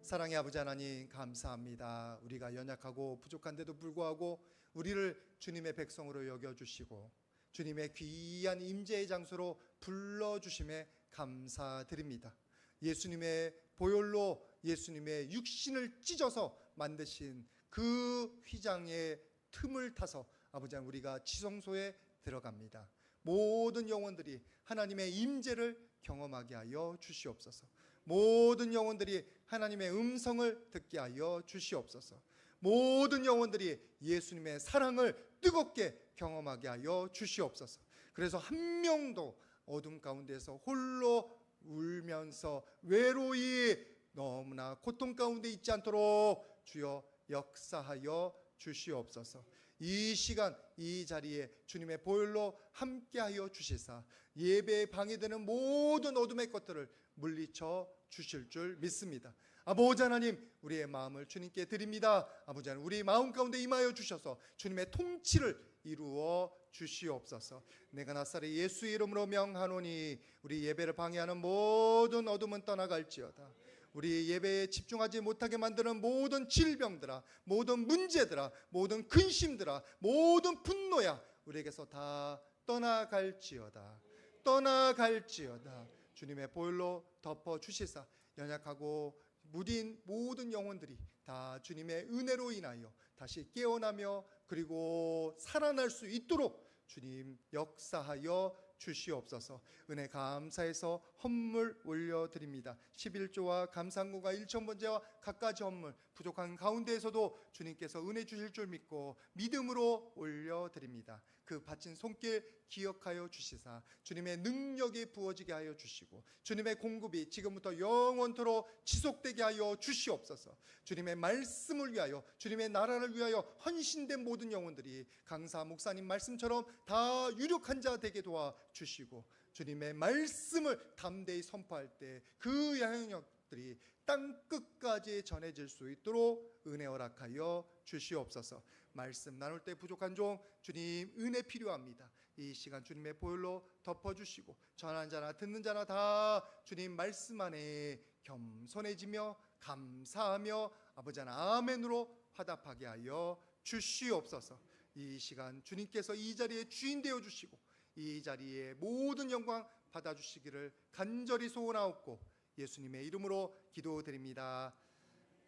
사랑의 아버지 하나님, 감사합니다. 우리가 연약하고 부족한데도 불구하고 우리를 주님의 백성으로 여겨주시고 주님의 귀한 임재의 장소로 불러주심에 감사드립니다. 예수님의 보혈로 예수님의 육신을 찢어서 만드신 그 휘장의 틈을 타서 아버지 하나님, 우리가 지성소에 들어갑니다. 모든 영혼들이 하나님의 임재를 경험하게 하여 주시옵소서. 모든 영혼들이 하나님의 음성을 듣게 하여 주시옵소서. 모든 영혼들이 예수님의 사랑을 뜨겁게 경험하게 하여 주시옵소서. 그래서 한 명도 어둠 가운데서 홀로 울면서 외로이 너무나 고통 가운데 있지 않도록 주여 역사하여 주시옵소서. 이 시간 이 자리에 주님의 보혈로 함께하여 주시사 예배에 방해되는 모든 어둠의 것들을 물리쳐 주실 줄 믿습니다. 아버지 하나님, 우리의 마음을 주님께 드립니다. 아버지 하나님, 우리 마음 가운데 임하여 주셔서 주님의 통치를 이루어 주시옵소서. 내가 나사렛 예수의 이름으로 명하노니 우리 예배를 방해하는 모든 어둠은 떠나갈지어다. 우리 예배에 집중하지 못하게 만드는 모든 질병들아, 모든 문제들아, 모든 근심들아, 모든 분노야 우리에게서 다 떠나갈지어다. 떠나갈지어다. 주님의 보혈로 덮어주시사 연약하고 무딘 모든 영혼들이 다 주님의 은혜로 인하여 다시 깨어나며 그리고 살아날 수 있도록 주님 역사하여 주시옵소서. 은혜 감사해서 헌물 올려드립니다. 11조와 감상구가 1,000번제와 갖가지 헌물 부족한 가운데에서도 주님께서 은혜 주실 줄 믿고 믿음으로 올려드립니다. 그 바친 손길 기억하여 주시사 주님의 능력이 부어지게 하여 주시고 주님의 공급이 지금부터 영원토록 지속되게 하여 주시옵소서. 주님의 말씀을 위하여 주님의 나라를 위하여 헌신된 모든 영혼들이 강사 목사님 말씀처럼 다 유력한 자 되게 도와 주시고 주님의 말씀을 담대히 선포할 때 그 영향력들이 땅 끝까지 전해질 수 있도록 은혜 허락하여 주시옵소서. 말씀 나눌 때 부족한 종 주님 은혜 필요합니다. 이 시간 주님의 보혈로 덮어주시고 전하는 자나 듣는 자나 다 주님 말씀 안에 겸손해지며 감사하며 아버지 하나 아멘으로 화답하게 하여 주시옵소서. 이 시간 주님께서 이 자리에 주인 되어 주시고 이 자리에 모든 영광 받아주시기를 간절히 소원하옵고 예수님의 이름으로 기도드립니다.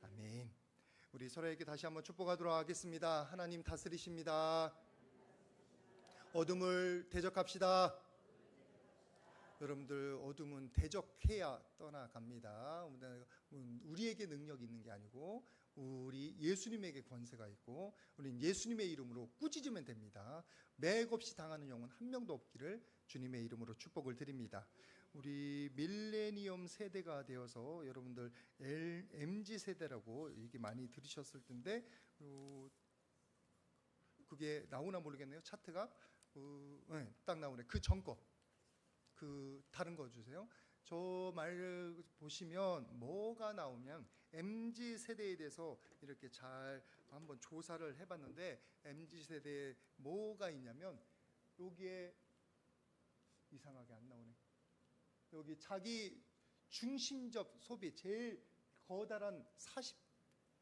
아멘. 우리 서로에게 다시 한번 축복하도록 하겠습니다. 하나님 다스리십니다. 어둠을 대적합시다. 여러분들 어둠은 대적해야 떠나갑니다. 우리에게 능력이 있는 게 아니고 우리 예수님에게 권세가 있고 우리는 예수님의 이름으로 꾸짖으면 됩니다. 맥없이 당하는 영혼 한 명도 없기를 주님의 이름으로 축복을 드립니다. 우리 밀레니엄 세대가 되어서 여러분들 MZ 세대라고 얘기 많이 들으셨을 텐데 그게 나오나 모르겠네요. 차트가 네, 딱 나오네. 그 전 거, 그 다른 거 주세요. 저 말 보시면 뭐가 나오면 MZ 세대에 대해서 이렇게 잘 한번 조사를 해봤는데 MZ 세대에 뭐가 있냐면 여기에 이상하게 안 나오네. 여기 자기 중심적 소비 제일 거다란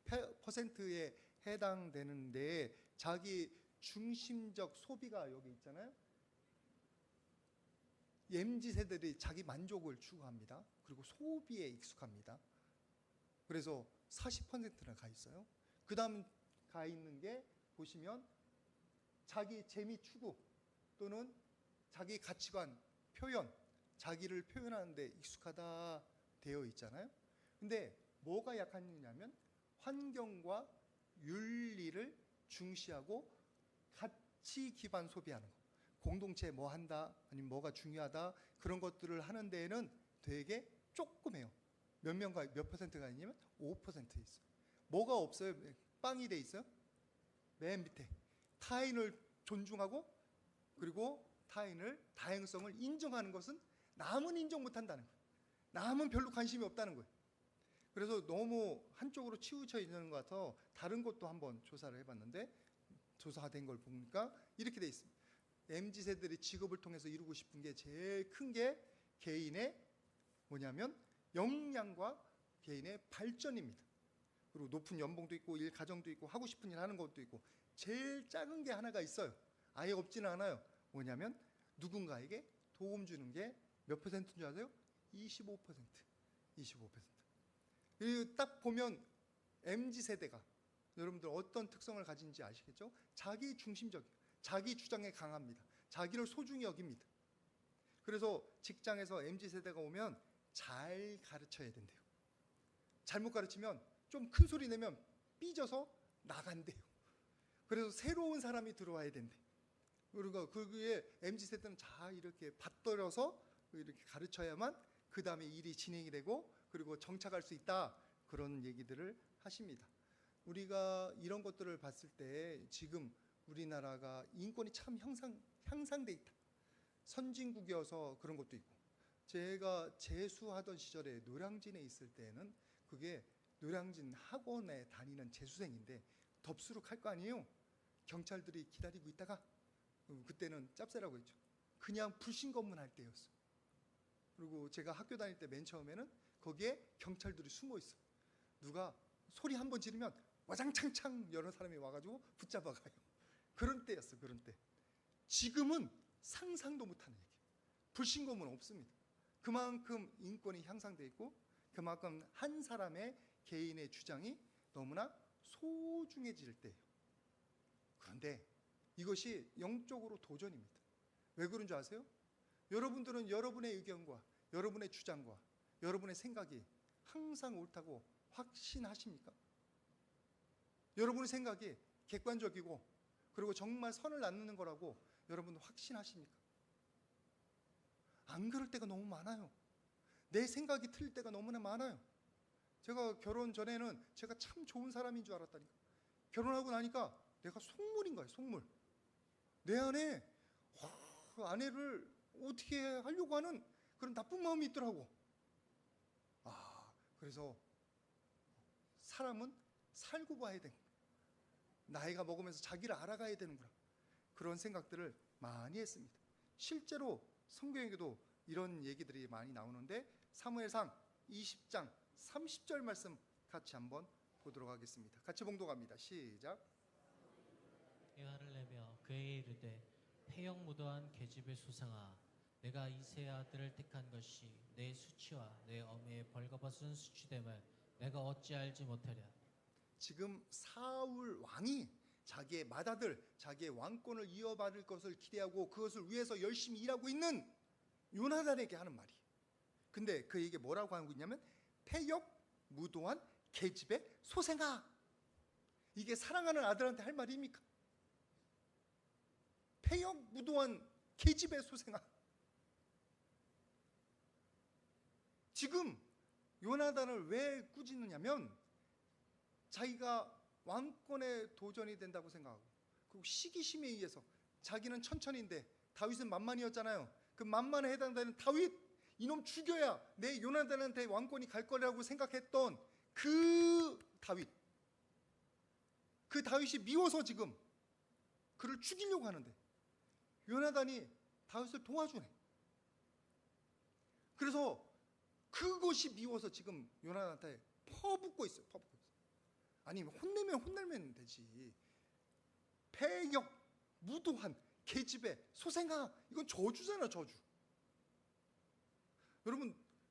40%에 해당되는데 자기 중심적 소비가 여기 있잖아요. MZ 세대들이 자기 만족을 추구합니다. 그리고 소비에 익숙합니다. 그래서 40%나 가 있어요. 그 다음 가 있는 게 보시면 자기 재미 추구 또는 자기 가치관 표현, 자기를 표현하는 데 익숙하다 되어 있잖아요. 근데 뭐가 약하냐면 환경과 윤리를 중시하고 가치 기반 소비하는 거. 공동체에 뭐 한다 아니면 뭐가 중요하다 그런 것들을 하는 데에는 되게 조그매요. 몇 명가 몇 퍼센트가 있냐면 5% 있어요. 뭐가 없어요? 빵이 돼 있어요. 맨 밑에 타인을 존중하고 그리고 타인을 다양성을 인정하는 것은 남은 인정 못한다는 거예요. 남은 별로 관심이 없다는 거예요. 그래서 너무 한쪽으로 치우쳐 있는 것 같아서 다른 것도 한번 조사를 해봤는데 조사된 걸 보니까 이렇게 돼 있습니다. MZ세대들이 직업을 통해서 이루고 싶은 게 제일 큰 게 개인의 뭐냐면 역량과 개인의 발전입니다. 그리고 높은 연봉도 있고 일 가정도 있고 하고 싶은 일 하는 것도 있고 제일 작은 게 하나가 있어요. 아예 없지는 않아요. 뭐냐면 누군가에게 도움 주는 게 몇 퍼센트인 줄 아세요? 25%. 25%. 그리고 딱 보면 MZ세대가 여러분들 어떤 특성을 가진지 아시겠죠? 자기 중심적이에요. 자기 주장에 강합니다. 자기를 소중히 여깁니다. 그래서 직장에서 MZ세대가 오면 잘 가르쳐야 된대요. 잘못 가르치면 좀 큰 소리 내면 삐져서 나간대요. 그래서 새로운 사람이 들어와야 된대. 그리고 그게 MZ세대는 잘 이렇게 받들어서 이렇게 가르쳐야만 그 다음에 일이 진행이 되고 그리고 정착할 수 있다. 그런 얘기들을 하십니다. 우리가 이런 것들을 봤을 때 지금 우리나라가 인권이 참 향상돼 있다. 선진국이어서 그런 것도 있고 제가 재수하던 시절에 노량진에 있을 때는 그게 노량진 학원에 다니는 재수생인데 덥수룩할 거 아니에요. 경찰들이 기다리고 있다가 그때는 짭새라고 했죠. 그냥 불신검문 할 때였어. 그리고 제가 학교 다닐 때 맨 처음에는 거기에 경찰들이 숨어 있어. 누가 소리 한번 지르면 와장창창 여러 사람이 와가지고 붙잡아 가요. 그런 때였어. 그런 때. 지금은 상상도 못하는 얘기예요. 불신검은 없습니다. 그만큼 인권이 향상돼 있고 그만큼 한 사람의 개인의 주장이 너무나 소중해질 때예요. 그런데 이것이 영적으로 도전입니다. 왜 그런 줄 아세요? 여러분들은 여러분의 의견과 여러분의 주장과 여러분의 생각이 항상 옳다고 확신하십니까? 여러분의 생각이 객관적이고 그리고 정말 선을 낳는 거라고 여러분은 확신하십니까? 안 그럴 때가 너무 많아요. 내 생각이 틀릴 때가 너무나 많아요. 제가 결혼 전에는 제가 참 좋은 사람인 줄 알았다니까. 결혼하고 나니까 내가 속물인 거예요. 속물. 내 안에 아내를 어떻게 하려고 하는 그런 나쁜 마음이 있더라고. 그래서 사람은 살고 봐야 되는 거야. 나이가 먹으면서 자기를 알아가야 되는구나. 그런 생각들을 많이 했습니다. 실제로 성경에도 이런 얘기들이 많이 나오는데 사무엘상 20장 30절 말씀 같이 한번 보도록 하겠습니다. 같이 봉독합니다. 시작. 화를 내며 그에게 이르되 패역무도한 계집의 소상아, 내가 이새의 아들을 택한 것이 내 수치와 내 어미의 벌거벗은 수치됨을 내가 어찌 알지 못하랴. 지금 사울 왕이 자기의 맏아들, 자기의 왕권을 이어받을 것을 기대하고 그것을 위해서 열심히 일하고 있는 요나단에게 하는 말이에요. 근데 그에게 뭐라고 하고 있냐면 패역무도한 계집의 소생아. 이게 사랑하는 아들한테 할 말입니까? 패역무도한 계집의 소생아. 지금 요나단을 왜 꾸짖느냐면 자기가 왕권에 도전이 된다고 생각하고 그리고 시기심에 의해서 자기는 천천히인데 다윗은 만만이었잖아요. 그 만만에 해당되는 다윗, 이놈 죽여야 내 요나단한테 왕권이 갈 거라고 생각했던 그 다윗이 미워서 지금 그를 죽이려고 하는데 요나단이 다윗을 도와주네. 그래서 그것이 미워서 지금 요나단한테 퍼붓고 있어요. 아니 혼내면 혼내면 되지. 패역 무도한 계집의 소생아, 이건 저주잖아. 저주.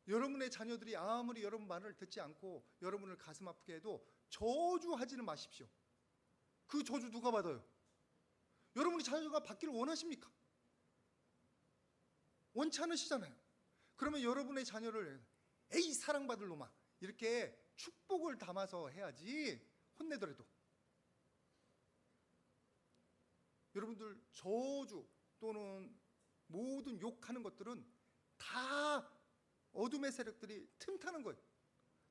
여러분의 자녀들이 아무리 여러분 말을 듣지 않고 여러분을 가슴 아프게 해도 저주하지는 마십시오. 그 저주 누가 받아요? 여러분이 자녀가 받기를 원하십니까? 원치 않으시잖아요. 그러면 여러분의 자녀를 에이 사랑받을 놈아 이렇게 축복을 담아서 해야지. 혼내더라도 여러분들 저주 또는 모든 욕하는 것들은 다 어둠의 세력들이 틈타는 거예요.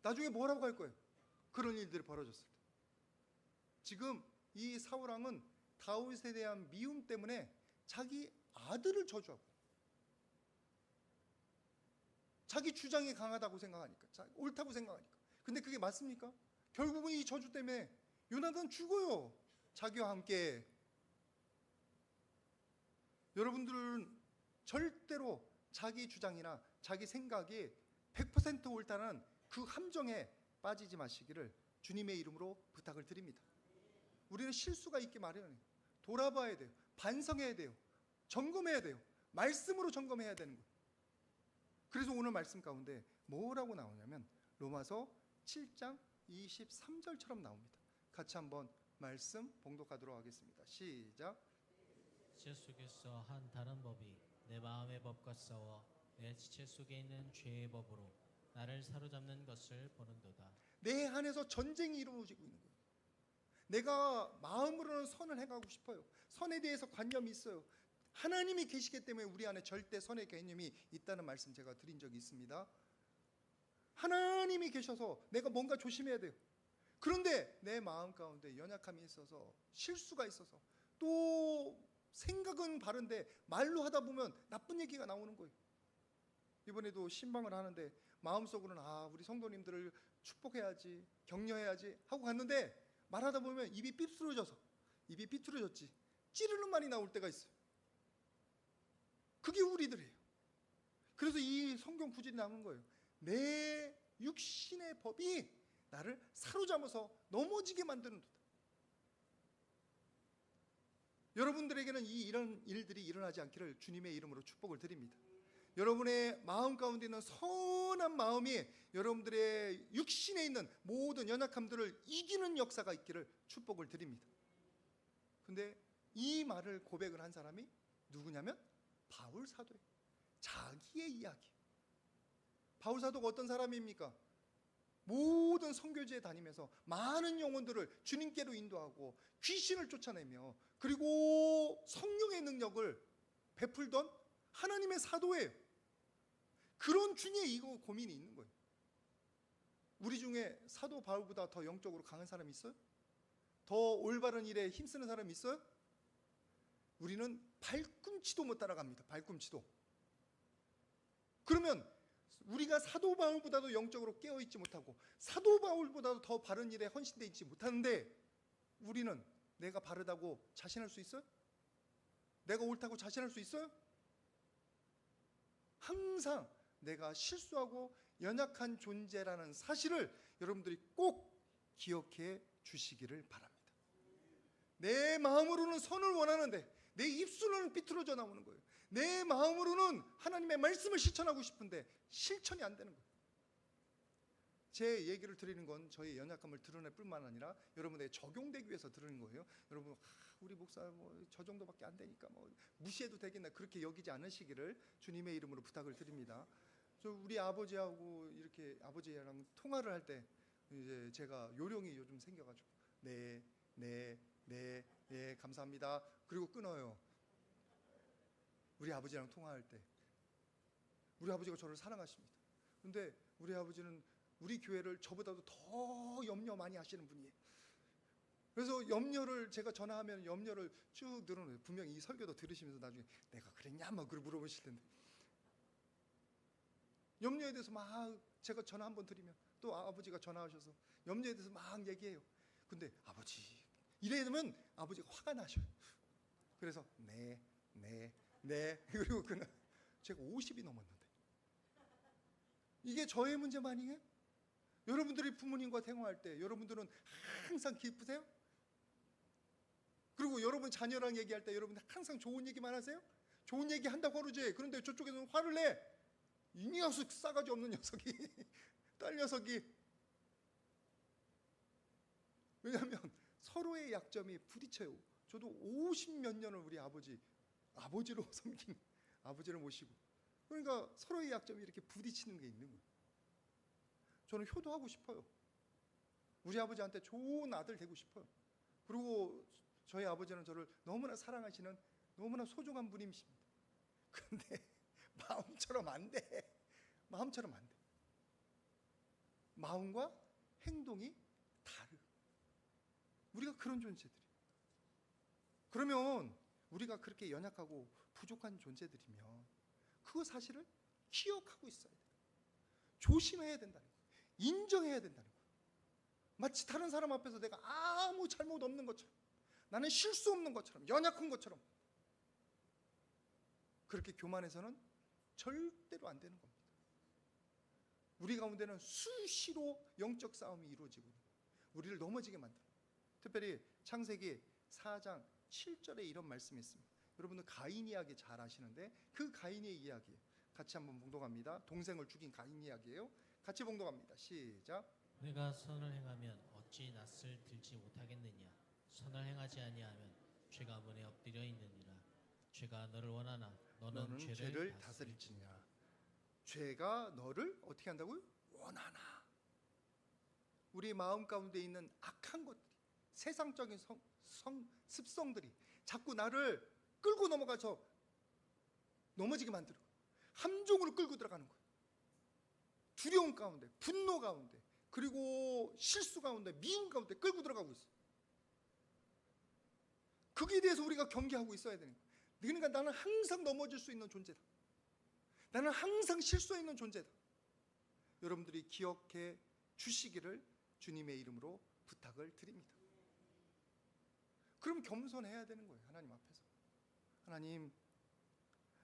나중에 뭐라고 할 거예요? 그런 일들이 벌어졌을 때. 지금 이 사울왕은 다윗에 대한 미움 때문에 자기 아들을 저주하고 자기 주장이 강하다고 생각하니까, 옳다고 생각하니까. 근데 그게 맞습니까? 결국은 이 저주 때문에 요나단 죽어요. 자기와 함께. 여러분들은 절대로 자기 주장이나 자기 생각이 100% 옳다는 그 함정에 빠지지 마시기를 주님의 이름으로 부탁을 드립니다. 우리는 실수가 있기 마련이에요. 돌아봐야 돼요. 반성해야 돼요. 점검해야 돼요. 말씀으로 점검해야 되는 거예요. 그래서 오늘 말씀 가운데 뭐라고 나오냐면 로마서 7장 23절처럼 나옵니다. 같이 한번 말씀 봉독하도록 하겠습니다. 시작. 지체 속에서 한 다른 법이 내 마음의 법과 싸워 내 지체 속에 있는 죄의 법으로 나를 사로잡는 것을 보는도다. 내 안에서 전쟁이 이루어지고 있는 거예요. 내가 마음으로는 선을 해가고 싶어요. 선에 대해서 관념이 있어요. 하나님이 계시기 때문에 우리 안에 절대 선의 개념이 있다는 말씀 제가 드린 적이 있습니다. 하나님이 계셔서 내가 뭔가 조심해야 돼요. 그런데 내 마음 가운데 연약함이 있어서 실수가 있어서 또 생각은 바른데 말로 하다 보면 나쁜 얘기가 나오는 거예요. 이번에도 신방을 하는데 마음속으로는 우리 성도님들을 축복해야지, 격려해야지 하고 갔는데 말하다 보면 입이 삐뚤어졌지 찌르는 말이 나올 때가 있어요. 그게 우리들이에요. 그래서 이 성경 구절이 나온 거예요. 내 육신의 법이 나를 사로잡아서 넘어지게 만드는도다. 여러분들에게는 이런 일들이 일어나지 않기를 주님의 이름으로 축복을 드립니다. 여러분의 마음 가운데 있는 선한 마음이 여러분들의 육신에 있는 모든 연약함들을 이기는 역사가 있기를 축복을 드립니다. 근데 이 말을 고백을 한 사람이 누구냐면 바울 사도예요. 자기의 이야기. 바울 사도가 어떤 사람입니까? 모든 선교지에 다니면서 많은 영혼들을 주님께로 인도하고 귀신을 쫓아내며 그리고 성령의 능력을 베풀던 하나님의 사도예요. 그런 중에 이거 고민이 있는 거예요. 우리 중에 사도 바울보다 더 영적으로 강한 사람이 있어요? 더 올바른 일에 힘쓰는 사람이 있어요? 우리는 발꿈치도 못 따라갑니다. 발꿈치도. 그러면 우리가 사도 바울보다도 영적으로 깨어있지 못하고 사도 바울보다도 더 바른 일에 헌신되어 있지 못하는데 우리는 내가 바르다고 자신할 수 있어요? 내가 옳다고 자신할 수 있어요? 항상 내가 실수하고 연약한 존재라는 사실을 여러분들이 꼭 기억해 주시기를 바랍니다. 내 마음으로는 선을 원하는데 내 입술로는 삐뚤어져 나오는 거예요. 내 마음으로는 하나님의 말씀을 실천하고 싶은데 실천이 안 되는 거예요. 제 얘기를 드리는 건 저의 연약함을 드러낼 뿐만 아니라 여러분에게 적용되기 위해서 드리는 거예요. 여러분 우리 목사 저 정도밖에 안 되니까 무시해도 되겠나 그렇게 여기지 않으시기를 주님의 이름으로 부탁을 드립니다. 저 우리 아버지하고 이렇게 아버지랑 통화를 할 때 이제 제가 요령이 요즘 생겨가지고 네 감사합니다 그리고 끊어요. 우리 아버지랑 통화할 때 우리 아버지가 저를 사랑하십니다. 근데 우리 아버지는 우리 교회를 저보다도 더 염려 많이 하시는 분이에요. 그래서 염려를 제가 전화하면 염려를 쭉 늘어놓어요. 분명히 이 설교도 들으시면서 나중에 내가 그랬냐 막 그걸 물어보실 텐데 염려에 대해서 막 제가 전화 한번 드리면 또 아버지가 전화하셔서 염려에 대해서 막 얘기해요. 근데 아버지 이래면 아버지가 화가 나셔요. 그래서 네 그리고 그날 제가 50이 넘었는데 이게 저의 문제만이에요? 여러분들이 부모님과 대화할 때 여러분들은 항상 기쁘세요? 그리고 여러분 자녀랑 얘기할 때 여러분들 항상 좋은 얘기만 하세요? 좋은 얘기 한다고 그러지. 그런데 저쪽에서는 화를 내. 이 녀석 싸가지 없는 녀석이 딸 녀석이. 왜냐하면 서로의 약점이 부딪혀요. 저도 50몇 년을 우리 아버지로 섬긴 아버지를 모시고 그러니까 서로의 약점이 이렇게 부딪히는 게 있는 거예요. 저는 효도하고 싶어요. 우리 아버지한테 좋은 아들 되고 싶어요. 그리고 저희 아버지는 저를 너무나 사랑하시는 너무나 소중한 분이십니다. 그런데 마음처럼 안 돼. 마음처럼 안 돼. 마음과 행동이 다르. 우리가 그런 존재들이에요. 그러면 우리가 그렇게 연약하고 부족한 존재들이면 그 사실을 기억하고 있어야 돼요. 조심해야 된다는 거예요. 인정해야 된다는 거예요. 마치 다른 사람 앞에서 내가 아무 잘못 없는 것처럼 나는 실수 없는 것처럼 연약한 것처럼 그렇게 교만해서는 절대로 안 되는 겁니다. 우리 가운데는 수시로 영적 싸움이 이루어지고 있는 거예요. 우리를 넘어지게 만들어. 특별히 창세기 4장 7절에 이런 말씀이 있습니다. 여러분들 가인 이야기 잘 아시는데 그 가인의 이야기 같이 한번 봉독합니다. 동생을 죽인 가인 이야기예요. 같이 봉독합니다. 시작. 내가 선을 행하면 어찌 낯을 들지 못하겠느냐. 선을 행하지 아니하면 죄가 문에 엎드려 있느니라. 죄가 너를 원하나 너는 죄를 다스릴지니라. 죄가 너를 어떻게 한다고요? 원하나. 우리 마음 가운데 있는 악한 것들이, 세상적인 습성들이 자꾸 나를 끌고 넘어가서 넘어지게 만들어. 함정으로 끌고 들어가는 거예요. 두려움 가운데, 분노 가운데, 그리고 실수 가운데, 미움 가운데 끌고 들어가고 있어요. 거기에 대해서 우리가 경계하고 있어야 되는 거예요. 그러니까 나는 항상 넘어질 수 있는 존재다. 나는 항상 실수 있는 존재다. 여러분들이 기억해 주시기를 주님의 이름으로 부탁을 드립니다. 그럼 겸손해야 되는 거예요. 하나님 앞에서. 하나님,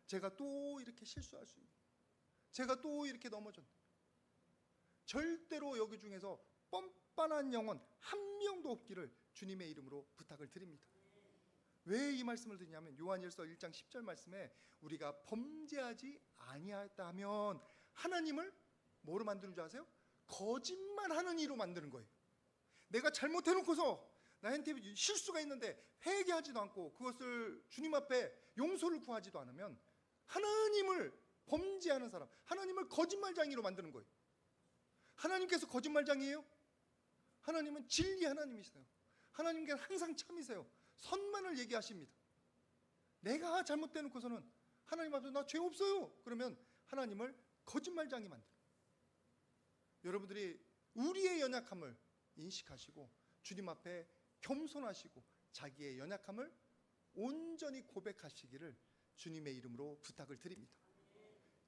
제가 또 이렇게 실수할 수 있는, 제가 또 이렇게 넘어졌네. 절대로 여기 중에서 뻔뻔한 영혼 한 명도 없기를 주님의 이름으로 부탁을 드립니다. 왜 이 말씀을 드리냐면 요한일서 1장 10절 말씀에 우리가 범죄하지 아니하다면 하나님을 뭐로 만드는 줄 아세요? 거짓말하는 이로 만드는 거예요. 내가 잘못해놓고서 나한테 실수가 있는데 회개하지도 않고 그것을 주님 앞에 용서를 구하지도 않으면 하나님을 범죄하는 사람, 하나님을 거짓말쟁이로 만드는 거예요. 하나님께서 거짓말쟁이에요? 하나님은 진리 하나님이세요. 하나님께서 항상 참이세요. 선만을 얘기하십니다. 내가 잘못돼놓고서는 하나님 앞에서 나 죄 없어요 그러면 하나님을 거짓말쟁이 만들어요. 여러분들이 우리의 연약함을 인식하시고 주님 앞에 겸손하시고 자기의 연약함을 온전히 고백하시기를 주님의 이름으로 부탁을 드립니다.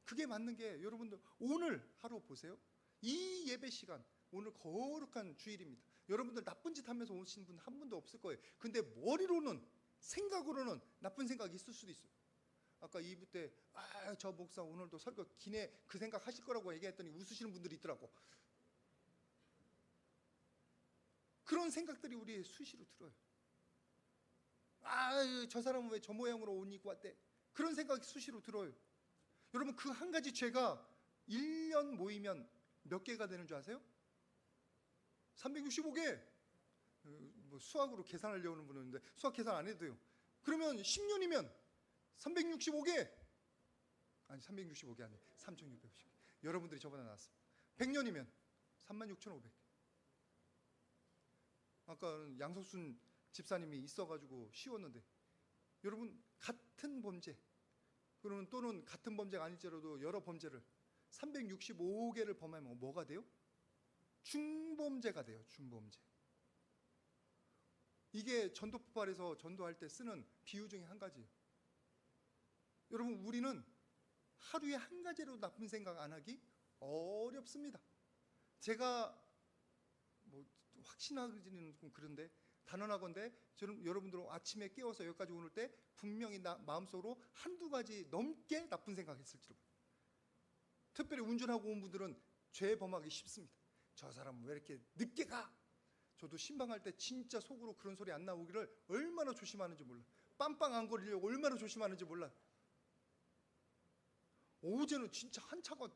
그게 맞는 게 여러분들 오늘 하루 보세요. 이 예배 시간 오늘 거룩한 주일입니다. 여러분들 나쁜 짓 하면서 오신 분 한 분도 없을 거예요. 근데 머리로는 생각으로는 나쁜 생각이 있을 수도 있어요. 아까 2부 때 저 목사 오늘도 설교 기네 그 생각 하실 거라고 얘기했더니 웃으시는 분들이 있더라고. 그런 생각들이 우리 수시로 들어요. 저 사람은 왜 저 모양으로 옷 입고 왔대? 그런 생각이 수시로 들어요. 여러분 그 한 가지 죄가 1년 모이면 몇 개가 되는 줄 아세요? 365개. 뭐 수학으로 계산하려는 분은 있는데 수학 계산 안 해도 돼요. 그러면 10년이면 365개. 아니 365개 아니에요. 3650개. 여러분들이 저보다 나왔어요. 100년이면 36,500개. 아까 양석순 집사님이 있어가지고 쉬웠는데 여러분 같은 범죄 그러면 또는 같은 범죄가 아닐지라도 여러 범죄를 365개를 범하면 뭐가 돼요? 중범죄가 돼요. 중범죄. 이게 전도 폭발에서 전도할 때 쓰는 비유 중에 한 가지예요. 여러분 우리는 하루에 한 가지로 나쁜 생각 안 하기 어렵습니다. 제가 뭐 확신하기는 좀 그런데 단언하건대 저는 여러분들은 아침에 깨워서 여기까지 오늘 때 분명히 마음속으로 한두 가지 넘게 나쁜 생각했을지도. 특별히 운전하고 온 분들은 죄 범하기 쉽습니다. 저 사람은 왜 이렇게 늦게 가? 저도 신방할 때 진짜 속으로 그런 소리 안 나오기를 얼마나 조심하는지 몰라. 빵빵 안 거리려고 얼마나 조심하는지 몰라. 어제는 진짜 한 차가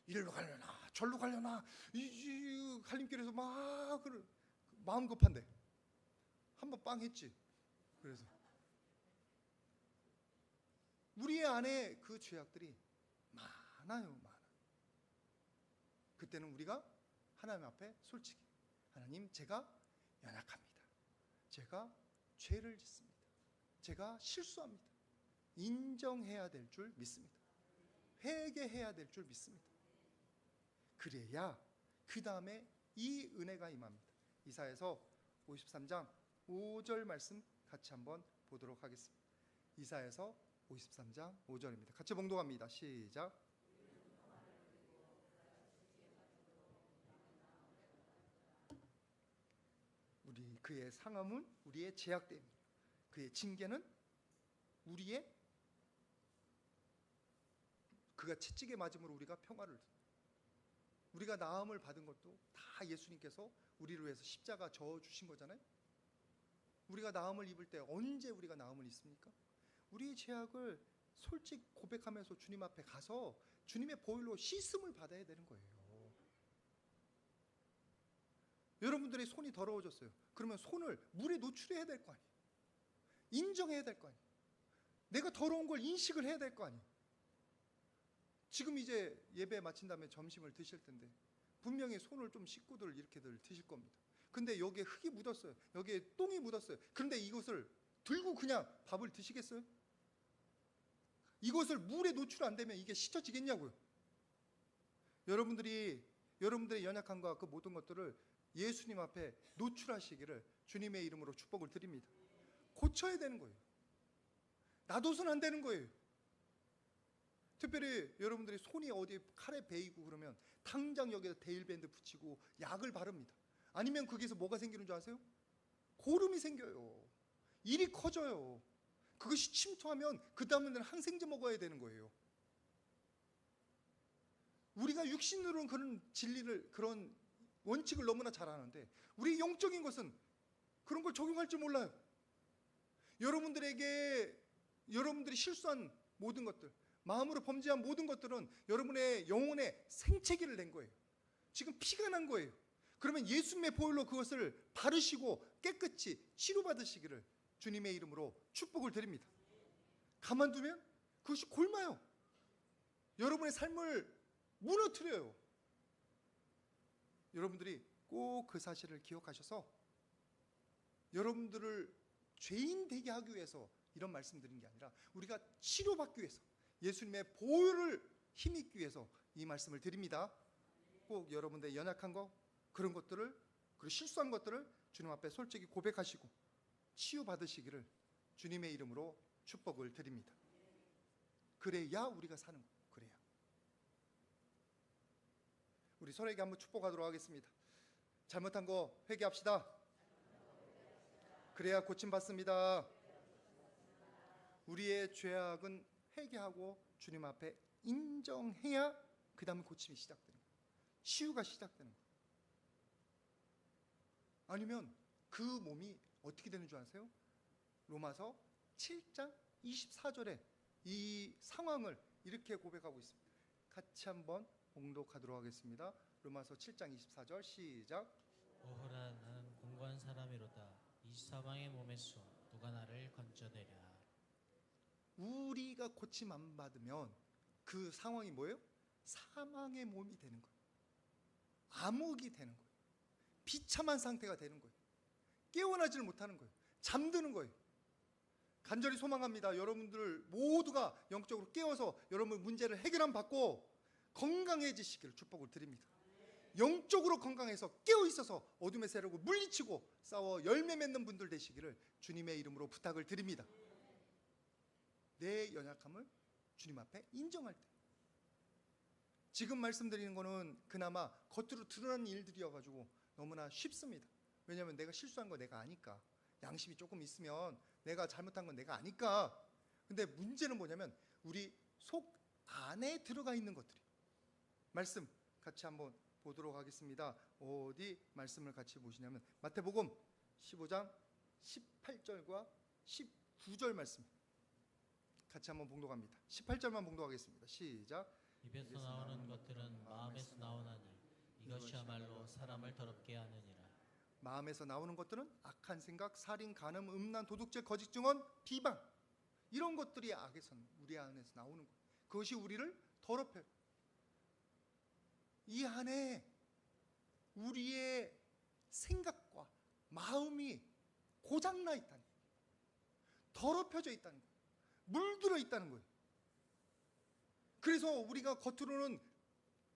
일로 가려나 절로 가려나 이 갈림길에서 막 마음 급한데 한번 빵 했지. 그래서 우리 안에 그 죄악들이 많아요. 그때는 우리가 하나님 앞에 솔직히 하나님 제가 연약합니다. 제가 죄를 짓습니다. 제가 실수합니다. 인정해야 될 줄 믿습니다. 회개해야 될 줄 믿습니다. 그래야 그 다음에 이 은혜가 임합니다. 이사야서 53장 5절 말씀 같이 한번 보도록 하겠습니다. 이사야서 53장 5절입니다. 같이 봉독합니다. 시작. 그의 상함은 우리의 죄악됨이요 그의 징계는 우리의 그가 채찍에 맞음으로 우리가 평화를 우리가 나음을 받은 것도 다 예수님께서 우리를 위해서 십자가 져 주신 거잖아요. 우리가 나음을 입을 때 언제 우리가 나음을 입습니까? 우리의 죄악을 솔직 고백하면서 주님 앞에 가서 주님의 보혈로 씻음을 받아야 되는 거예요. 여러분들의 손이 더러워졌어요. 그러면 손을 물에 노출해야 될 거 아니에요. 인정해야 될 거 아니에요. 내가 더러운 걸 인식을 해야 될 거 아니에요. 지금 이제 예배 마친 다음에 점심을 드실 텐데 분명히 손을 좀 씻고들 이렇게들 드실 겁니다. 근데 여기에 흙이 묻었어요. 여기에 똥이 묻었어요. 그런데 이것을 들고 그냥 밥을 드시겠어요? 이것을 물에 노출 안 되면 이게 씻어지겠냐고요. 여러분들의 연약함과 그 모든 것들을 예수님 앞에 노출하시기를 주님의 이름으로 축복을 드립니다. 고쳐야 되는 거예요. 놔둬서는 안 되는 거예요. 특별히 여러분들이 손이 어디 칼에 베이고 그러면 당장 여기다 데일밴드 붙이고 약을 바릅니다. 아니면 거기서 뭐가 생기는 줄 아세요? 고름이 생겨요. 일이 커져요. 그것이 침투하면 그 다음에는 항생제 먹어야 되는 거예요. 우리가 육신으로는 그런 진리를, 그런 원칙을 너무나 잘 아는데 우리 영적인 것은 그런 걸 적용할 줄 몰라요. 여러분들이 실수한 모든 것들, 마음으로 범죄한 모든 것들은 여러분의 영혼에 생채기를 낸 거예요. 지금 피가 난 거예요. 그러면 예수님의 보혈로 그것을 바르시고 깨끗이 치료받으시기를 주님의 이름으로 축복을 드립니다. 가만두면 그것이 골마요. 여러분의 삶을 무너뜨려요. 여러분들이 꼭 그 사실을 기억하셔서 여러분들을 죄인 되게 하기 위해서 이런 말씀 드린 게 아니라 우리가 치료받기 위해서 예수님의 보혈을 힘입기 위해서 이 말씀을 드립니다. 꼭 여러분들의 연약한 거, 그런 것들을, 그리고 실수한 것들을 주님 앞에 솔직히 고백하시고 치유받으시기를 주님의 이름으로 축복을 드립니다. 그래야 우리가 사는 거예요. 그래야. 우리 서로에게 한번 축복하도록 하겠습니다. 잘못한 거 회개합시다. 그래야 고침받습니다. 우리의 죄악은 회개하고 주님 앞에 인정해야 그 다음에 고침이 시작되는 거예요. 치유가 시작되는 거예요. 아니면 그 몸이 어떻게 되는 줄 아세요? 로마서 7장 24절에 이 상황을 이렇게 고백하고 있습니다. 같이 한번 봉독하도록 하겠습니다. 로마서 7장 24절 시작. 오호라 나는 공고한 사람이로다. 이 사망의 몸에서 누가 나를 건져내랴. 우리가 고침 안 받으면 그 상황이 뭐예요? 사망의 몸이 되는 거예요. 암흑이 되는 거예요. 비참한 상태가 되는 거예요. 깨어나지를 못하는 거예요. 잠드는 거예요. 간절히 소망합니다. 여러분들 모두가 영적으로 깨어서 여러분 문제를 해결함 받고 건강해지시기를 축복을 드립니다. 영적으로 건강해서 깨어 있어서 어둠의 세력을 물리치고 싸워 열매 맺는 분들 되시기를 주님의 이름으로 부탁을 드립니다. 내 연약함을 주님 앞에 인정할 때. 지금 말씀드리는 거는 그나마 겉으로 드러나는 일들이어가지고 너무나 쉽습니다. 왜냐하면 내가 실수한 거 내가 아니까. 양심이 조금 있으면 내가 잘못한 건 내가 아니까. 근데 문제는 뭐냐면 우리 속 안에 들어가 있는 것들이. 말씀 같이 한번 보도록 하겠습니다. 어디 말씀을 같이 보시냐면 마태복음 15장 18절과 19절 말씀 같이 한번 봉독합니다. 18절만 봉독하겠습니다. 시작. 입에서 나오는 것들은 마음에서 나오나니 이것이야말로 사람을 더럽게 하느니라. 마음에서 나오는 것들은 악한 생각, 살인, 간음, 음란, 도둑질, 거짓 증언, 비방, 이런 것들이 악에서 우리 안에서 나오는 거예요. 그것이 우리를 더럽혀요. 이 안에 우리의 생각과 마음이 고장나 있다는 거예요. 더럽혀져 있다는 거예요. 물들어 있다는 거예요. 그래서 우리가 겉으로는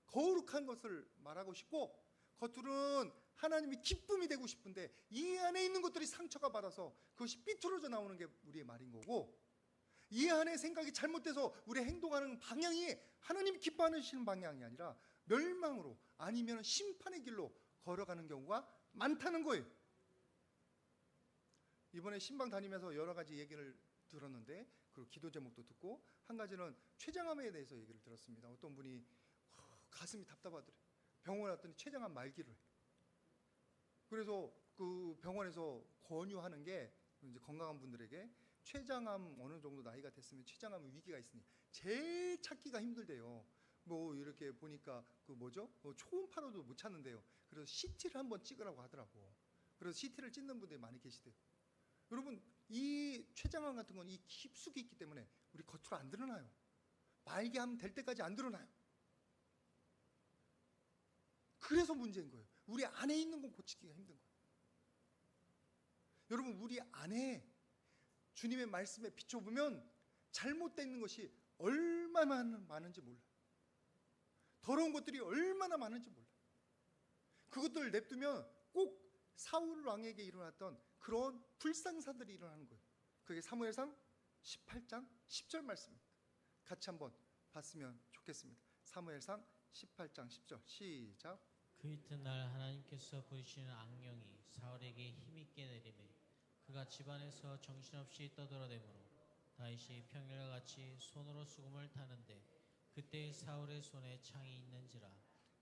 거룩한 것을 말하고 싶고 겉으로는 하나님이 기쁨이 되고 싶은데 이 안에 있는 것들이 상처가 받아서 그것이 삐뚤어져 나오는 게 우리의 말인 거고, 이 안에 생각이 잘못돼서 우리 행동하는 방향이 하나님이 기뻐하시는 방향이 아니라 멸망으로 아니면 심판의 길로 걸어가는 경우가 많다는 거예요. 이번에 신방 다니면서 여러 가지 얘기를 들었는데, 그리고 기도 제목도 듣고, 한 가지는 췌장암에 대해서 얘기를 들었습니다. 어떤 분이 가슴이 답답하더래요. 병원에 왔더니 췌장암 말기를 해. 그래서 그 병원에서 권유하는 게 이제 건강한 분들에게 췌장암 어느 정도 나이가 됐으면 췌장암 위기가 있으니 제일 찾기가 힘들대요. 뭐 이렇게 보니까 그 뭐죠? 초음파로도 못 찾는데요. 그래서 CT를 한번 찍으라고 하더라고. 그래서 CT를 찍는 분들이 많이 계시대요. 여러분, 이 췌장암 같은 건 이 깊숙이 있기 때문에 우리 겉으로 안 드러나요. 말기암 될 때까지 안 드러나요. 그래서 문제인 거예요. 우리 안에 있는 건 고치기가 힘든 거예요. 여러분, 우리 안에 주님의 말씀에 비춰보면 잘못되는 것이 얼마나 많은지 몰라요. 더러운 것들이 얼마나 많은지 몰라요. 그것들을 냅두면 꼭 사울 왕에게 일어났던 그런 불상사들이 일어나는 거예요. 그게 사무엘상 18장 10절 말씀입니다. 같이 한번 봤으면 좋겠습니다. 사무엘상 18장 10절 시작. 그 이튿날 하나님께서 부르시는 악령이 사울에게 힘있게 내리매 그가 집안에서 정신없이 떠들어대므로 다윗이 평일과 같이 손으로 수금을 타는데 그때 사울의 손에 창이 있는지라.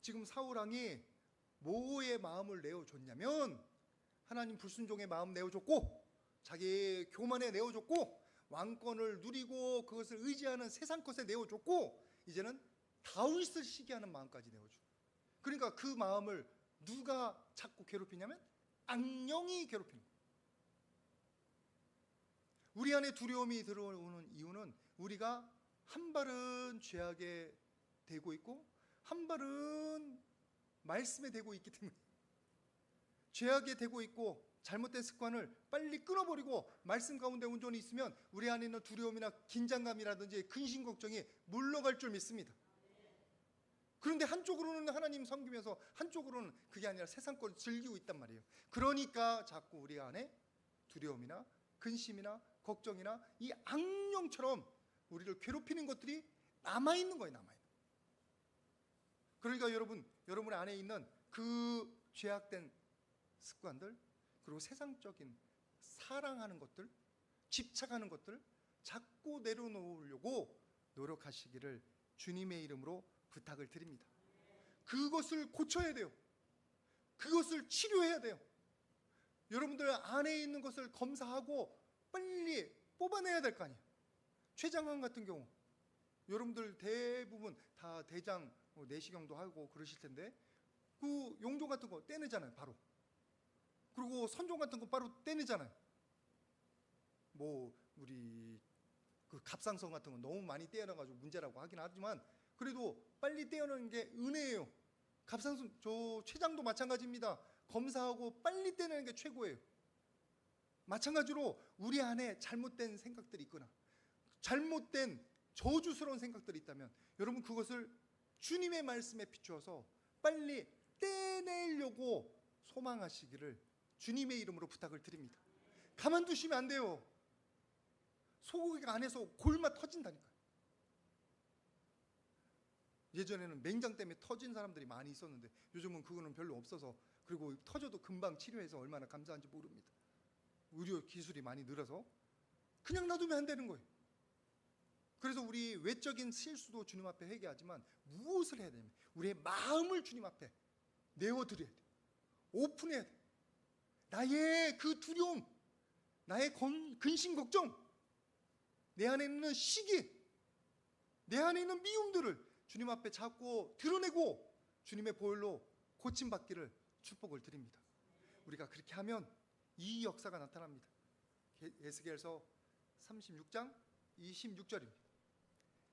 지금 사울 왕이 뭐의 마음을 내어줬냐면 하나님 불순종의 마음 내어줬고 자기 교만에 내어줬고 왕권을 누리고 그것을 의지하는 세상 것에 내어줬고 이제는 다윗을 시기하는 마음까지 내어줘. 그러니까 그 마음을 누가 자꾸 괴롭히냐면 악령이 괴롭히는 거예요. 우리 안에 두려움이 들어오는 이유는 우리가 한 발은 죄악에 대고 있고 한 발은 말씀에 대고 있기 때문에 죄악에 대고 있고 잘못된 습관을 빨리 끊어버리고 말씀 가운데 온전히 있으면 우리 안에 있는 두려움이나 긴장감이라든지 근심 걱정이 물러갈 줄 믿습니다. 그런데 한쪽으로는 하나님 섬기면서 한쪽으로는 그게 아니라 세상 걸 즐기고 있단 말이에요. 그러니까 자꾸 우리 안에 두려움이나 근심이나 걱정이나 이 악령처럼 우리를 괴롭히는 것들이 남아있는 거예요. 남아있는. 그러니까 여러분 안에 있는 그 죄악된 습관들 그리고 세상적인 사랑하는 것들 집착하는 것들 자꾸 내려놓으려고 노력하시기를 주님의 이름으로 부탁을 드립니다. 그것을 고쳐야 돼요. 그것을 치료해야 돼요. 여러분들 안에 있는 것을 검사하고 빨리 뽑아내야 될 거 아니에요. 췌장암 같은 경우 여러분들 대부분 다 대장 내시경도 하고 그러실 텐데 그 용종 같은 거 떼내잖아요. 바로. 그리고 선종 같은 거 바로 떼내잖아요. 뭐 우리 그 갑상선 같은 거 너무 많이 떼어놔가지고 문제라고 하긴 하지만 그래도 빨리 떼어내는 게 은혜예요. 갑상선 저 췌장도 마찬가지입니다. 검사하고 빨리 떼내는 게 최고예요. 마찬가지로 우리 안에 잘못된 생각들이 있거나 잘못된 저주스러운 생각들이 있다면 여러분 그것을 주님의 말씀에 비추어서 빨리 떼내려고 소망하시기를 주님의 이름으로 부탁을 드립니다. 가만두시면 안 돼요. 소고기가 안에서 골마 터진다니까요. 예전에는 맹장 때문에 터진 사람들이 많이 있었는데 요즘은 그거는 별로 없어서 그리고 터져도 금방 치료해서 얼마나 감사한지 모릅니다. 의료 기술이 많이 늘어서 그냥 놔두면 안 되는 거예요. 그래서 우리 외적인 실수도 주님 앞에 회개하지만 무엇을 해야 되냐면 우리의 마음을 주님 앞에 내어드려야 돼요. 오픈해야 돼요. 나의 그 두려움, 나의 근심 걱정, 내 안에 있는 시기, 내 안에 있는 미움들을 주님 앞에 자꾸 드러내고 주님의 보혈로 고침받기를 축복을 드립니다. 우리가 그렇게 하면 이 역사가 나타납니다. 에스겔서 36장 26절입니다.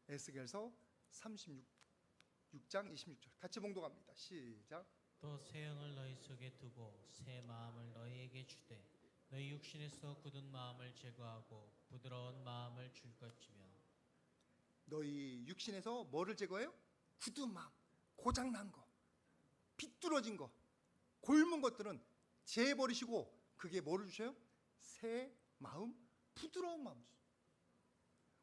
에스겔서 36장 26절 같이 봉독합니다. 시작. 또 새 영을 너희 속에 두고 새 마음을 너희에게 주되 너희 육신에서 굳은 마음을 제거하고 부드러운 마음을 줄 것이며. 너희 육신에서 뭐를 제거해요? 굳은 마음, 고장난 거, 비뚤어진 거, 골문 것들은 제해버리시고 그게 뭐를 주셔요? 새 마음, 부드러운 마음.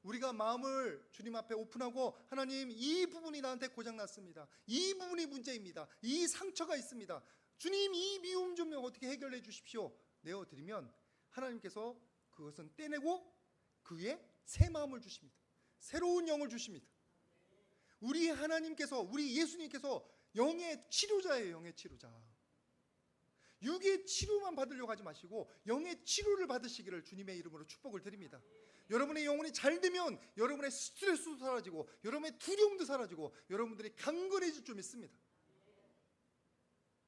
우리가 마음을 주님 앞에 오픈하고 하나님 이 부분이 나한테 고장났습니다. 이 부분이 문제입니다. 이 상처가 있습니다. 주님 이 미움 좀 어떻게 해결해 주십시오. 내어드리면 하나님께서 그것은 떼내고 그의 새 마음을 주십니다. 새로운 영을 주십니다. 우리 하나님께서 우리 예수님께서 영의 치료자예요. 영의 치료자. 육의 치료만 받으려고 하지 마시고 영의 치료를 받으시기를 주님의 이름으로 축복을 드립니다. 여러분의 영혼이 잘 되면 여러분의 스트레스도 사라지고 여러분의 두려움도 사라지고 여러분들이 강건해질 줄 믿습니다.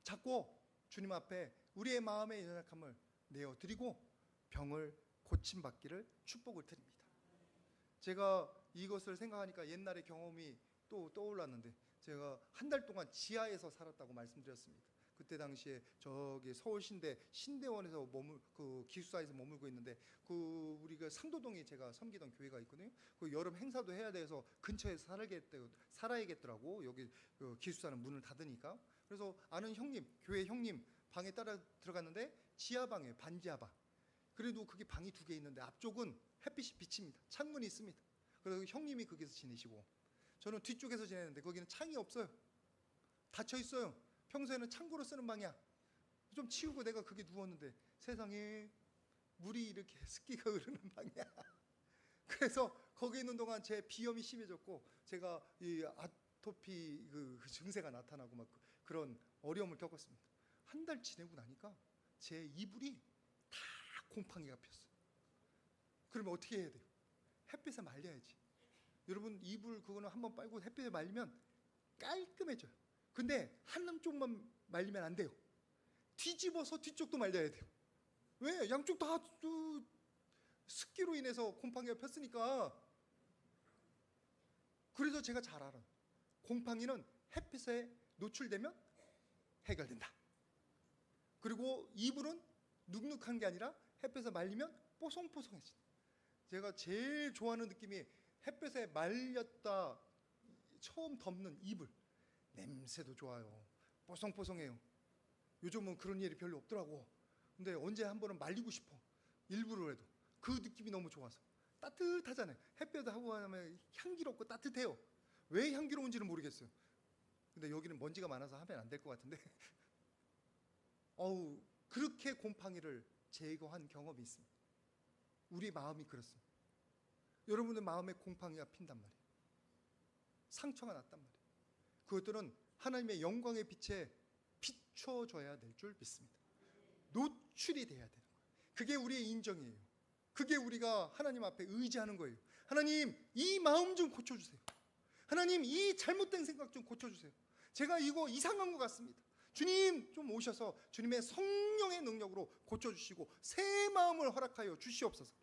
자꾸 주님 앞에 우리의 마음의 연약함을 내어드리고 병을 고침받기를 축복을 드립니다. 제가 이것을 생각하니까 옛날의 경험이 또 떠올랐는데, 제가 한 달 동안 지하에서 살았다고 말씀드렸습니다. 그때 당시에 저기 서울신대 신대원에서 그 기숙사에서 머물고 있는데, 그 우리가 상도동에 제가 섬기던 교회가 있거든요. 그 여름 행사도 해야 돼서 근처에서 살아야겠더라고. 여기 그 기숙사는 문을 닫으니까. 그래서 아는 형님, 교회 형님 방에 따라 들어갔는데 지하방에 반지하방. 그래도 그게 방이 2개 있는데 앞쪽은 햇빛이 비칩니다. 창문이 있습니다. 그래서 형님이 거기서 지내시고 저는 뒤쪽에서 지내는데 거기는 창이 없어요. 닫혀 있어요. 평소에는 창고로 쓰는 방이야. 좀 치우고 내가 거기 누웠는데 세상에 물이 이렇게 습기가 흐르는 방이야. 그래서 거기 있는 동안 제 비염이 심해졌고 제가 이 아토피 그 증세가 나타나고 막 그런 어려움을 겪었습니다. 한 달 지내고 나니까 제 이불이 다 곰팡이가 폈어요. 그러면 어떻게 해야 돼요? 햇빛에 말려야지. 여러분 이불 그거는 한번 빨고 햇빛에 말리면 깔끔해져요. 근데 한쪽만 말리면 안 돼요. 뒤집어서 뒤쪽도 말려야 돼요. 왜? 양쪽 다 습기로 인해서 곰팡이가 폈으니까. 그래서 제가 잘 알아요. 곰팡이는 햇빛에 노출되면 해결된다. 그리고 이불은 눅눅한 게 아니라 햇빛에 말리면 뽀송뽀송해진다. 제가 제일 좋아하는 느낌이 햇빛에 말렸다 처음 덮는 이불. 냄새도 좋아요. 뽀송뽀송해요. 요즘은 그런 일이 별로 없더라고. 근데 언제 한 번은 말리고 싶어. 일부러라도. 그 느낌이 너무 좋아서. 따뜻하잖아요. 햇볕 하고 하면 향기롭고 따뜻해요. 왜 향기로운지는 모르겠어요. 근데 여기는 먼지가 많아서 하면 안 될 것 같은데. 그렇게 곰팡이를 제거한 경험이 있습니다. 우리 마음이 그렇습니다. 여러분의 마음에 곰팡이가 핀단 말이에요. 상처가 났단 말이에요. 그것들은 하나님의 영광의 빛에 비춰져야 될 줄 믿습니다. 노출이 돼야 되는 거예요. 그게 우리의 인정이에요. 그게 우리가 하나님 앞에 의지하는 거예요. 하나님, 이 마음 좀 고쳐주세요. 하나님, 이 잘못된 생각 좀 고쳐주세요. 제가 이거 이상한 것 같습니다. 주님 좀 오셔서 주님의 성령의 능력으로 고쳐주시고 새 마음을 허락하여 주시옵소서.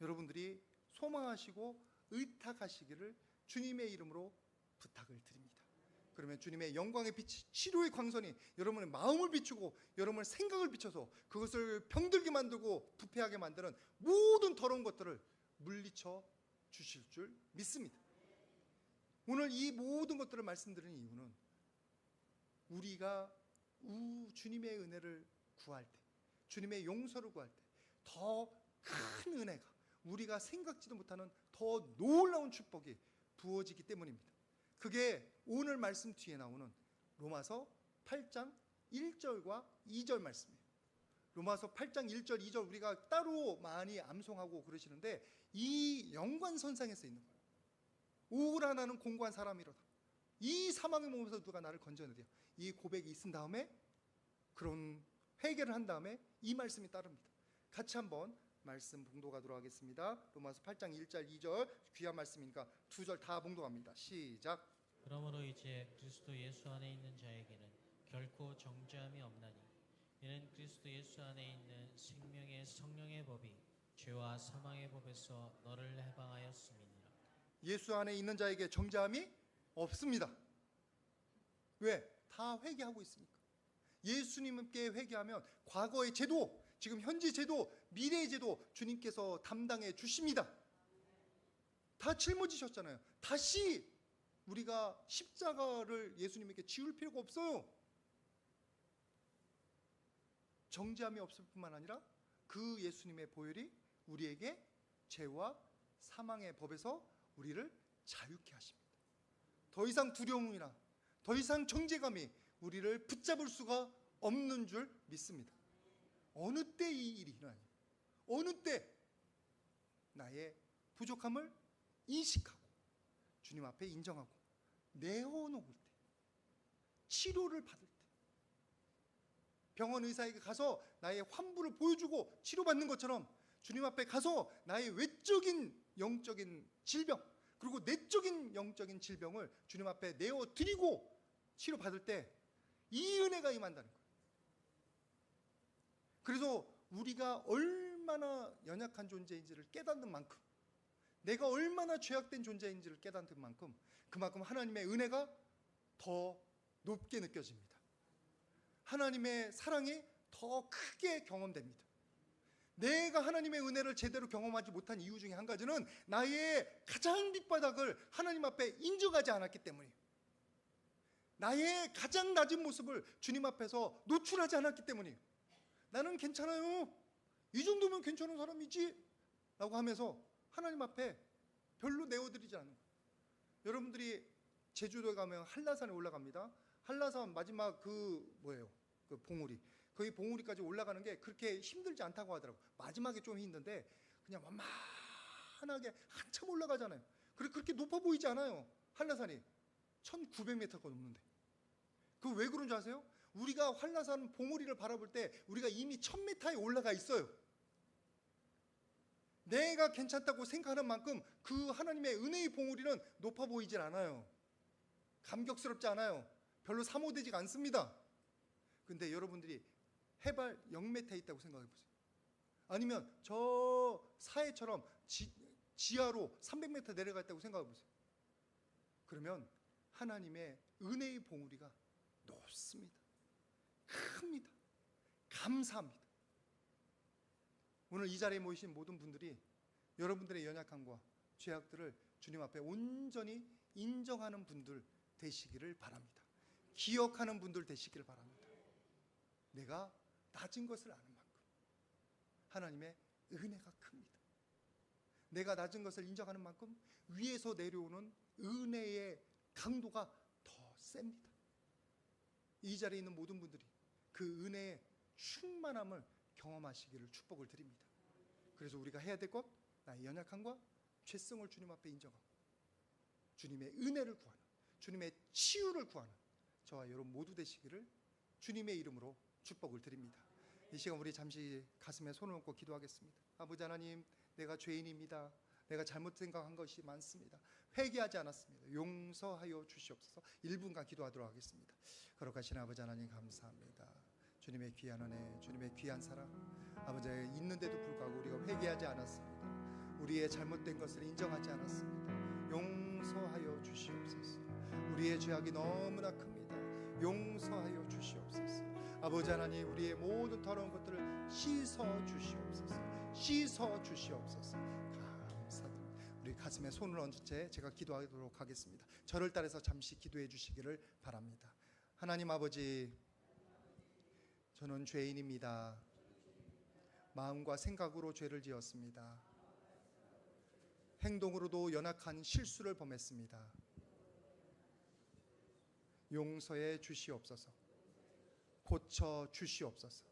여러분들이 소망하시고 의탁하시기를 주님의 이름으로 부탁을 드립니다. 그러면 주님의 영광의 빛, 치료의 광선이 여러분의 마음을 비추고 여러분의 생각을 비춰서 그것을 병들게 만들고 부패하게 만드는 모든 더러운 것들을 물리쳐 주실 줄 믿습니다. 오늘 이 모든 것들을 말씀드리는 이유는 우리가 주님의 은혜를 구할 때, 주님의 용서를 구할 때 더 큰 은혜가, 우리가 생각지도 못하는 더 놀라운 축복이 부어지기 때문입니다. 그게 오늘 말씀 뒤에 나오는 로마서 8장 1절과 2절 말씀이에요. 로마서 8장 1절 2절 우리가 따로 많이 암송하고 그러시는데 이 연관선상에서 있는 거예요. 오라 나는 공고한 사람이로다. 이 사망의 몸에서 누가 나를 건져내랴. 이 고백이 있은 다음에 그런 회개를 한 다음에 이 말씀이 따릅니다. 같이 한번 말씀 봉독하도록 하겠습니다. 로마서 8장 1절 2절 귀한 말씀이니까 2절 다 봉독합니다. 시작. 그러므로 이제 그리스도 예수 안에 있는 자에게는 결코 정죄함이 없나니 이는 그리스도 예수 안에 있는 생명의 성령의 법이 죄와 사망의 법에서 너를 해방하였음이니라. 예수 안에 있는 자에게 정죄함이 없습니다. 왜? 다 회개하고 있으니까. 예수님께 회개하면 과거의 제도, 지금 현재 제도, 미래의 제도 주님께서 담당해 주십니다. 다 짊어지셨잖아요. 다시 우리가 십자가를 예수님에게 지울 필요가 없어요. 정죄함이 없을 뿐만 아니라 그 예수님의 보혈이 우리에게 죄와 사망의 법에서 우리를 자유케 하십니다. 더 이상 두려움이나 더 이상 정죄감이 우리를 붙잡을 수가 없는 줄 믿습니다. 어느 때 이 일이 일어나냐? 어느 때 나의 부족함을 인식하고 주님 앞에 인정하고 내어놓을 때 치료를 받을 때, 병원 의사에게 가서 나의 환부를 보여주고 치료받는 것처럼 주님 앞에 가서 나의 외적인 영적인 질병, 그리고 내적인 영적인 질병을 주님 앞에 내어드리고 치료받을 때 이 은혜가 임한다는 거예요. 그래서 우리가 얼마나 연약한 존재인지를 깨닫는 만큼, 내가 얼마나 죄악된 존재인지를 깨닫는 만큼, 그만큼 하나님의 은혜가 더 높게 느껴집니다. 하나님의 사랑이 더 크게 경험됩니다. 내가 하나님의 은혜를 제대로 경험하지 못한 이유 중에 한 가지는 나의 가장 밑바닥을 하나님 앞에 인정하지 않았기 때문이에요. 나의 가장 낮은 모습을 주님 앞에서 노출하지 않았기 때문이에요. 나는 괜찮아요, 이 정도면 괜찮은 사람이지 라고 하면서 하나님 앞에 별로 내어드리지 않는 거예요. 여러분들이 제주도에 가면 한라산에 올라갑니다. 한라산 마지막 그 봉우리, 거기 봉우리까지 올라가는 게 그렇게 힘들지 않다고 하더라고요. 마지막에 좀 힘든데 그냥 완만하게 한참 올라가잖아요. 그렇게 높아 보이지 않아요. 한라산이 1900m가 넘는데. 그 왜 그런 줄 아세요? 우리가 한라산 봉우리를 바라볼 때 우리가 이미 1000m에 올라가 있어요. 내가 괜찮다고 생각하는 만큼 그 하나님의 은혜의 봉우리는 높아 보이질 않아요. 감격스럽지 않아요. 별로 사모되지가 않습니다. 근데 여러분들이 해발 0m에 있다고 생각해 보세요. 아니면 저 사해처럼 지하로 300m 내려가 있다고 생각해 보세요. 그러면 하나님의 은혜의 봉우리가 높습니다. 큽니다. 감사합니다. 오늘 이 자리에 모이신 모든 분들이 여러분들의 연약함과 죄악들을 주님 앞에 온전히 인정하는 분들 되시기를 바랍니다. 기억하는 분들 되시기를 바랍니다. 내가 낮은 것을 아는 만큼 하나님의 은혜가 큽니다. 내가 낮은 것을 인정하는 만큼 위에서 내려오는 은혜의 강도가 더 셉니다. 이 자리에 있는 모든 분들이 그 은혜의 충만함을 경험하시기를 축복을 드립니다. 그래서 우리가 해야 될 것, 나의 연약함과 죄성을 주님 앞에 인정하고 주님의 은혜를 구하는, 주님의 치유를 구하는 저와 여러분 모두 되시기를 주님의 이름으로 축복을 드립니다. 이 시간 우리 잠시 가슴에 손을 얹고 기도하겠습니다. 아버지 하나님, 내가 죄인입니다. 내가 잘못 생각한 것이 많습니다. 회개하지 않았습니다. 용서하여 주시옵소서. 1분간 기도하도록 하겠습니다. 거룩하신 아버지 하나님 감사합니다. 주님의 귀한 은혜, 주님의 귀한 사랑, 아버지 있는데도 불구하고 우리가 회개하지 않았습니다. 우리의 잘못된 것을 인정하지 않았습니다. 용서하여 주시옵소서. 우리의 죄악이 너무나 큽니다. 용서하여 주시옵소서. 아버지 하나님, 우리의 모든 더러운 것들을 씻어 주시옵소서. 씻어 주시옵소서. 감사드립니다. 우리 가슴에 손을 얹은 채 제가 기도하도록 하겠습니다. 저를 따라서 잠시 기도해 주시기를 바랍니다. 하나님 아버지, 저는 죄인입니다. 마음과 생각으로 죄를 지었습니다. 행동으로도 연약한 실수를 범했습니다. 용서해 주시옵소서. 고쳐 주시옵소서.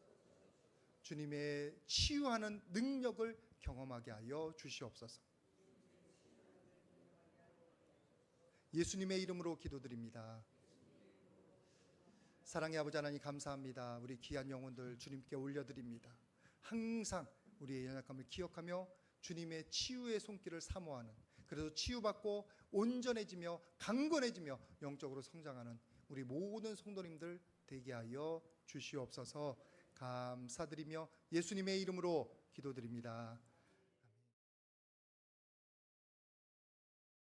주님의 치유하는 능력을 경험하게 하여 주시옵소서. 예수님의 이름으로 기도드립니다. 사랑의 아버지 하나님 감사합니다. 우리 귀한 영혼들 주님께 올려드립니다. 항상 우리의 연약함을 기억하며 주님의 치유의 손길을 사모하는, 그래서 치유받고 온전해지며 강건해지며 영적으로 성장하는 우리 모든 성도님들 되게 하여 주시옵소서. 감사드리며 예수님의 이름으로 기도드립니다.